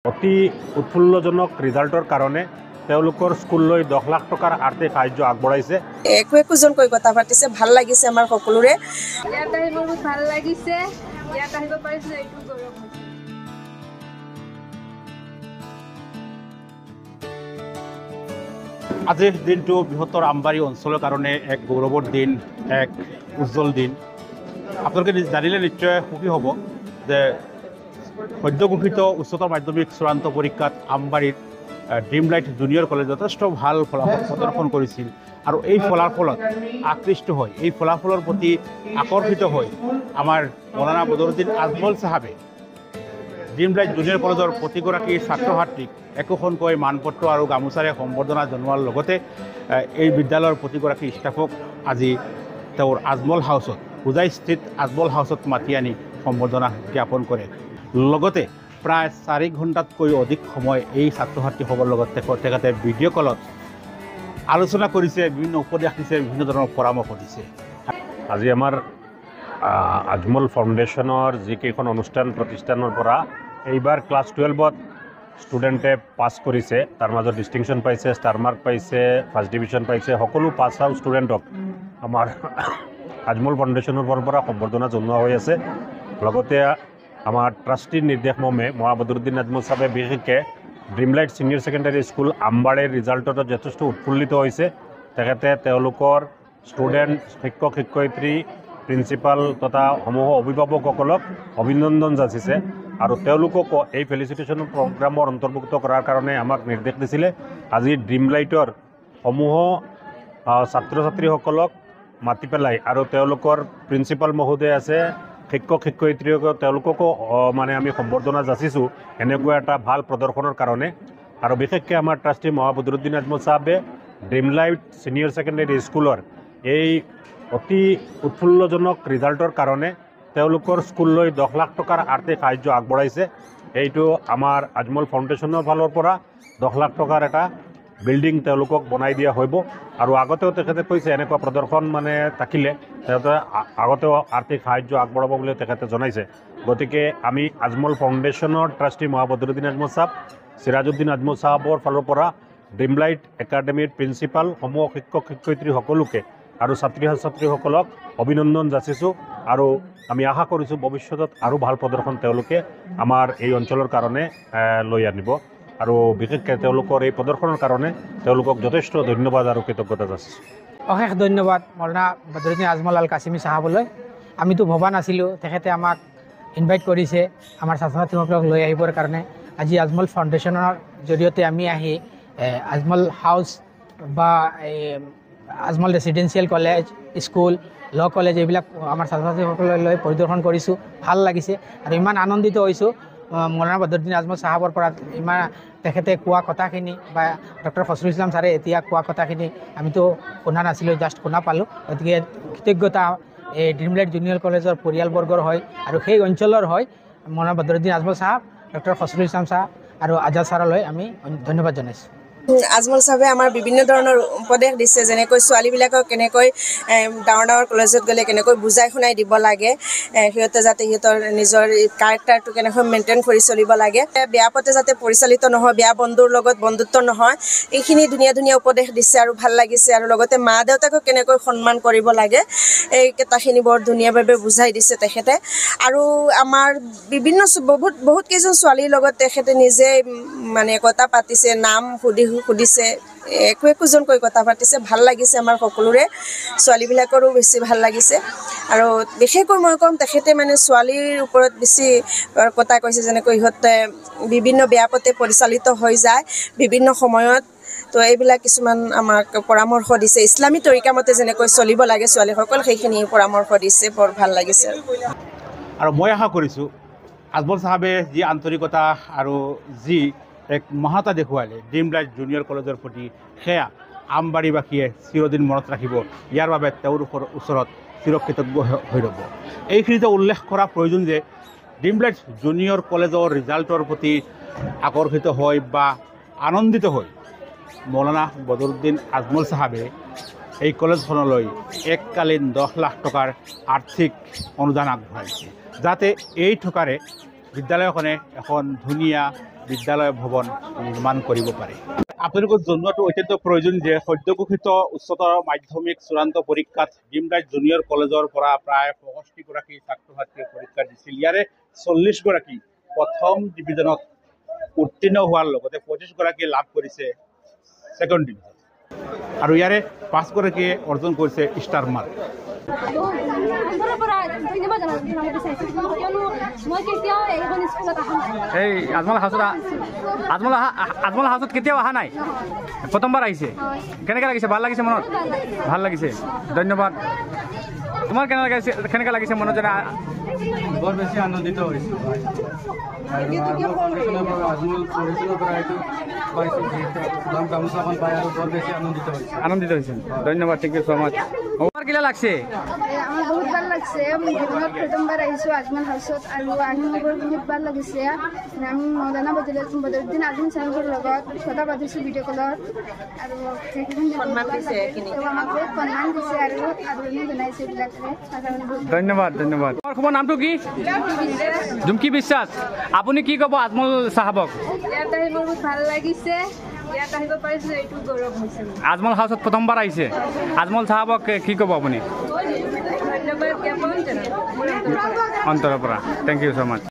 অতি উৎফুল্লজনক ৰিজাল্টৰ কাৰণে তেওঁলোকৰ স্কুললৈ 10 লাখ টকাৰ আৰ্থিক সাহায্য আগবঢ়াইছে। একোজনকৈ কথা পাতিছে, ভাল লাগিছে আমাৰ সকলোৰে। ইয়াত আহি বহুত ভাল লাগিছে, ইয়াত আহিব পাৰিছো এইটো গৌৰৱ হৈছে। আজিৰ দিনটো বৃহত্তৰ আমবাৰী অঞ্চলৰ কাৰণে এক গৌৰৱৰ দিন, এক উজ্জ্বল দিন। আপোনালোকে জানিলে নিশ্চয় সুখী হ'ব যে সদ্য ঘোষিত উচ্চতৰ মাধ্যমিক চূড়ান্ত পৰীক্ষাত আমবাৰীৰ ড্ৰিমলাইট জুনিয়ৰ কলেজ যথেষ্ট ভাল ফলাফল প্ৰদৰ্শন কৰিছিল আৰু এই ফলাফলত আকৃষ্ট হৈ এই ফলাফলৰ প্ৰতি আকৰ্ষিত হৈ আমাৰ মৌলানা বদৰুদ্দিন আজমল চাহাবে ড্ৰিমলাইট জুনিয়ৰ কলেজৰ প্ৰতিগৰাকী ছাত্ৰ ছাত্ৰীক একোখনকৈ মানপত্ৰ আৰু গামোচাৰে সম্বৰ্ধনা জনোৱাৰ লগতে এই বিদ্যালয়ৰ প্ৰতিগৰাকী ষ্টাফক আজি তেওঁৰ আজমল হাউচত হোজাইস্থিত আজমল হাউচত মাতি আনি সম্বৰ্ধনা জ্ঞাপন কৰে। লগতে প্ৰায় 4 ঘণ্টাতকৈ অধিক সময় এই ছাত্ৰ ছাত্ৰীসকলৰ লগত তেখেতে ভিডিঅ' কলত আলোচনা কৰিছে, বিভিন্ন উপদেশ দিছে, বিভিন্ন ধৰণৰ পৰামৰ্শ দিছে। আজি আমাৰ আজমল ফাউণ্ডেশ্যনৰ যিকেইখন অনুষ্ঠান প্ৰতিষ্ঠানৰ পৰা এইবাৰ ক্লাছ 12ত ষ্টুডেণ্টে পাছ কৰিছে, তাৰ মাজত ডিষ্টিংশ্যন পাইছে, ষ্টাৰ মাৰ্ক পাইছে, ফাৰ্ষ্ট ডিভিজন পাইছে, সকলো পাছ আউট ষ্টুডেণ্টক আমাৰ আজমল ফাউণ্ডেশ্যনৰ পৰা সম্বৰ্ধনা জনোৱা হৈ আছে। লগতে আমাৰ ট্ৰাষ্টিৰ নিৰ্দেশ মৰ্মে মৌলানা বদৰুদ্দিন আজমল চাহাবে বিশেষকৈ ড্ৰিমলাইট ছিনিয়ৰ ছেকেণ্ডাৰী স্কুল আমবাৰীৰ ৰিজাল্টত যথেষ্ট উৎফুল্লিত হৈছে। তেখেতে তেওঁলোকৰ ষ্টুডেণ্ট, শিক্ষক শিক্ষয়িত্ৰী, প্ৰিন্সিপাল তথা সমূহ অভিভাৱকসকলক অভিনন্দন যাচিছে আৰু তেওঁলোককো এই ফেলিচিটেশ্যন প্ৰগ্ৰামৰ অন্তৰ্ভুক্ত কৰাৰ কাৰণে আমাক নিৰ্দেশ দিছিলে। আজি ড্ৰিমলাইটৰ সমূহ ছাত্ৰ ছাত্ৰীসকলক মাতি পেলাই আৰু তেওঁলোকৰ প্ৰিন্সিপাল মহোদয় আছে, শিক্ষক শিক্ষয়িত্ৰীসকল, তেওঁলোককো মানে আমি সম্বৰ্ধনা যাচিছোঁ এনেকুৱা এটা ভাল প্ৰদৰ্শনৰ কাৰণে। আৰু বিশেষকৈ আমাৰ ট্ৰাষ্টি মৌলানা বদৰুদ্দিন আজমল চাহাবে ড্ৰিমলাইট ছিনিয়ৰ ছেকেণ্ডাৰী স্কুলৰ এই অতি উৎফুল্লজনক ৰিজাল্টৰ কাৰণে তেওঁলোকৰ স্কুললৈ 10 লাখ টকাৰ আৰ্থিক সাহায্য আগবঢ়াইছে। এইটো আমাৰ আজমল ফাউণ্ডেশ্যনৰ ফালৰ পৰা 10 লাখ টকাৰ এটা বিল্ডিং তেওঁলোকক বনাই দিয়া হ'ব আৰু আগতেও তেখেতে কৈছে এনেকুৱা প্ৰদৰ্শন মানে থাকিলে তেখেতে আগতেও আৰ্থিক সাহায্য আগবঢ়াব বুলি তেখেতে জনাইছে। গতিকে আমি আজমল ফাউণ্ডেশ্যনৰ ট্ৰাষ্টি মৌলানা বদৰুদ্দিন আজমল চাহাব, চিৰাজউদ্দিন আজমল চাহাবৰ ফালৰ পৰা ড্ৰিমলাইট একাডেমীৰ প্ৰিন্সিপাল, সমূহ শিক্ষক শিক্ষয়িত্ৰী সকলোকে আৰু ছাত্ৰী ছাত্ৰীসকলক অভিনন্দন যাচিছোঁ আৰু আমি আশা কৰিছোঁ ভৱিষ্যতত আৰু ভাল প্ৰদৰ্শন তেওঁলোকে আমাৰ এই অঞ্চলৰ কাৰণে লৈ আনিব আৰু বিশেষকৈ তেওঁলোকৰ এই প্ৰদৰ্শনৰ কাৰণে তেওঁলোকক যথেষ্ট ধন্যবাদ আৰু কৃতজ্ঞতা যাচিছোঁ। অশেষ ধন্যবাদ মৌলানা বদৰুদ্দিন আজমল আল কাছিমি চাহাবলৈ। আমিতো ভবা নাছিলোঁ, তেখেতে আমাক ইনভাইট কৰিছে আমাৰ ছাত্ৰ ছাত্ৰীসকলক লৈ আহিবৰ কাৰণে। আজি আজমল ফাউণ্ডেশ্যনৰ জৰিয়তে আমি আহি আজমল হাউচ বা Ajmal residential college, school, law college এইবিলাক আমাৰ ছাত্ৰ ছাত্ৰীসকললৈ পৰিদৰ্শন কৰিছোঁ। ভাল লাগিছে আৰু ইমান আনন্দিত হৈছোঁ মৌলানা বদৰুদ্দিন আজমল চাহাবৰ পৰা ইমান তেখেতে কোৱা কথাখিনি বা ডক্টৰ ফজলুল ইছলাম ছাৰে এতিয়া কোৱা কথাখিনি আমিতো শুনা নাছিলোঁ, জাষ্ট শুনা পালোঁ। গতিকে কৃতজ্ঞতা এই ড্ৰিমলাইট জুনিয়ৰ কলেজৰ পৰিয়ালবৰ্গৰ হয় আৰু সেই অঞ্চলৰ হয় মৌলানা বদৰুদ্দিন আজমল চাহাব, ডক্টৰ ফজলুল ইছলাম ছাৰ আৰু আজাদ ছাৰলৈ আমি ধন্যবাদ জনাইছোঁ। আজমল চাহাবে আমাৰ বিভিন্ন ধৰণৰ উপদেশ দিছে, যেনেকৈ ছোৱালীবিলাকক কেনেকৈ ডাঙৰ ডাঙৰ কলেজত গ'লে কেনেকৈ বুজাই শুনাই দিব লাগে, সিহঁতে যাতে সিহঁতৰ নিজৰ কেৰেক্টাৰটো কেনেকৈ মেইনটেইন কৰি চলিব লাগে, বেয়া পথে যাতে পৰিচালিত নহয়, বেয়া বন্ধুৰ লগত বন্ধুত্ব নহয়, এইখিনি ধুনীয়া ধুনীয়া উপদেশ দিছে আৰু ভাল লাগিছে। আৰু লগতে মা দেউতাকক কেনেকৈ সন্মান কৰিব লাগে এই কথাখিনি বৰ ধুনীয়াভাৱে বুজাই দিছে তেখেতে। আৰু আমাৰ বিভিন্ন বহুত কেইজন ছোৱালীৰ লগত তেখেতে নিজে মানে কথা পাতিছে, নাম সুধিছে, একোজনকৈ কথা পাতিছে, ভাল লাগিছে আমাৰ সকলোৰে, ছোৱালীবিলাকৰো বেছি ভাল লাগিছে। আৰু বিশেষকৈ মই ক'ম তেখেতে মানে ছোৱালীৰ ওপৰত বেছি কথা কৈছে, যেনেকৈ সিহঁতে বিভিন্ন বেয়া পথে পৰিচালিত হৈ যায় বিভিন্ন সময়ত। তো এইবিলাক কিছুমান আমাক পৰামৰ্শ দিছে, ইছলামী তৰিকা মতে যেনেকৈ চলিব লাগে ছোৱালীসকল, সেইখিনি পৰামৰ্শ দিছে, বৰ ভাল লাগিছে। আৰু মই আশা কৰিছোঁ আজমল চাহাবে যি আন্তৰিকতা আৰু যি এক মহানতা দেখুৱালে ড্ৰিমলাইট জুনিয়ৰ কলেজৰ প্ৰতি, সেয়া আমবাৰীবাসীয়ে চিৰদিন মনত ৰাখিব। ইয়াৰ বাবে তেওঁলোকৰ ওচৰত চিৰকৃতজ্ঞ হৈ ৰ'ব। এইখিনিতে উল্লেখ কৰা প্ৰয়োজন যে ড্ৰিমলাইট জুনিয়ৰ কলেজৰ ৰিজাল্টৰ প্ৰতি আকৰ্ষিত হৈ বা আনন্দিত হৈ মৌলানা বদৰুদ্দিন আজমল চাহাবে এই কলেজখনলৈ এককালীন 10 লাখ টকাৰ আৰ্থিক অনুদান আগবঢ়াইছে, যাতে এই টকাৰে বিদ্যালয়খনে এখন ধুনীয়া বিদ্যালয় ভৱন নিৰ্মাণ কৰিব পাৰে। আপোনালোকক জনোৱাটো অত্যন্ত প্ৰয়োজন যে সদ্য ঘোষিত উচ্চতৰ মাধ্যমিক চূড়ান্ত পৰীক্ষাত ভীমৰাজ জুনিয়ৰ কলেজৰ পৰা প্ৰায় 65গৰাকী ছাত্ৰ ছাত্ৰীয়ে পৰীক্ষা দিছিল। ইয়াৰে 40গৰাকী প্ৰথম ডিভিজনত উত্তীৰ্ণ হোৱাৰ লগতে 25গৰাকীয়ে লাভ কৰিছে ছেকেণ্ড ডিভিজন আৰু ইয়াৰে 5গৰাকীয়ে অৰ্জন কৰিছে ষ্টাৰ মাৰ্ক। এই আজমল হাউচত কেতিয়াও অহা নাই, প্ৰথমবাৰ আহিছে। কেনেকৈ লাগিছে? ভাল লাগিছে মনত? ভাল লাগিছে, ধন্যবাদ। তোমাৰ কেনেকৈ লাগিছে মনত? যেনে বৰ বেছি আনন্দিত হৈছোঁ গামোচাখন পাই আৰু বৰ বেছি আনন্দিত হৈছে। ধন্যবাদ, থেংক ইউ ছ' মাছ। তোমাৰ কিলা লাগছে? আমাৰ বহুত ভাল লাগছে। আমি জীবনত প্ৰথমবাৰ আহিছো আজমল হাউসত আৰু আহি মোৰ বহুত ভাল লাগিছে। আমি মৌলানা বদৰুদ্দিন আজম সাহেবৰ লগত কথা পাতিছোঁ ভিডিঅ' কলত আৰু আমাক বহুত সন্মান দিছে আৰু আদৰণি জনাইছে এইবিলাকেৰে। ধন্যবাদ, ধন্যবাদ। তোমাৰ শুভ নামটো কি? জুমকি বিশ্বাস। আপুনি কি ক'ব আজমল চাহাবক? ইয়াত আহি মোৰ বহুত ভাল লাগিছে। ইয়াত আহিব পাৰিছোঁ, এইটো গৌৰৱ হৈছে। আজমল হাউচত প্ৰথমবাৰ আহিছে। আজমল চাহাবক কি ক'ব আপুনি? ধন্যবাদ জ্ঞাপন জনাওঁ অন্তৰৰ পৰা। Thank you so' much.